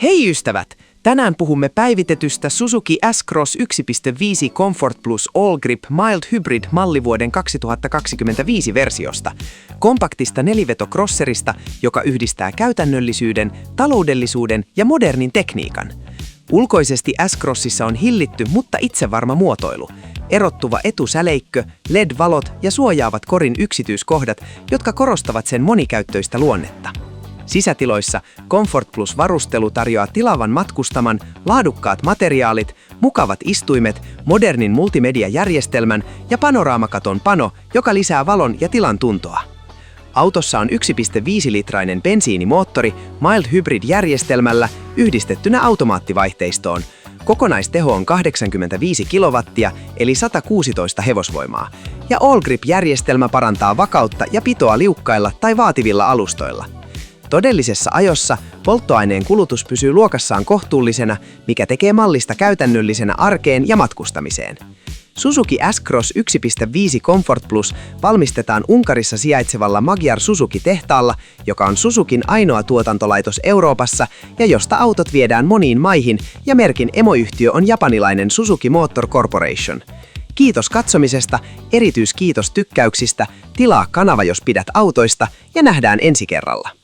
Hei ystävät! Tänään puhumme päivitetystä Suzuki S-Cross 1.5 Comfort Plus All Grip Mild Hybrid mallivuoden 2025 versiosta, kompaktista nelivetokrosserista, joka yhdistää käytännöllisyyden, taloudellisuuden ja modernin tekniikan. Ulkoisesti S-Crossissa on hillitty, mutta itsevarma muotoilu, erottuva etusäleikkö, LED-valot ja suojaavat korin yksityiskohdat, jotka korostavat sen monikäyttöistä luonnetta. Sisätiloissa Comfort Plus-varustelu tarjoaa tilavan matkustaman, laadukkaat materiaalit, mukavat istuimet, modernin multimediajärjestelmän ja panoraamakaton pano, joka lisää valon ja tilan tuntoa. Autossa on 1.5-litrainen bensiinimoottori Mild Hybrid-järjestelmällä yhdistettynä automaattivaihteistoon. Kokonaisteho on 85 kilowattia eli 116 hevosvoimaa, ja All Grip-järjestelmä parantaa vakautta ja pitoa liukkailla tai vaativilla alustoilla. Todellisessa ajossa polttoaineen kulutus pysyy luokassaan kohtuullisena, mikä tekee mallista käytännöllisenä arkeen ja matkustamiseen. Suzuki S-Cross 1.5 Comfort Plus valmistetaan Unkarissa sijaitsevalla Magyar Suzuki-tehtaalla, joka on Suzukin ainoa tuotantolaitos Euroopassa ja josta autot viedään moniin maihin, ja merkin emoyhtiö on japanilainen Suzuki Motor Corporation. Kiitos katsomisesta, erityiskiitos tykkäyksistä, tilaa kanava jos pidät autoista ja nähdään ensi kerralla.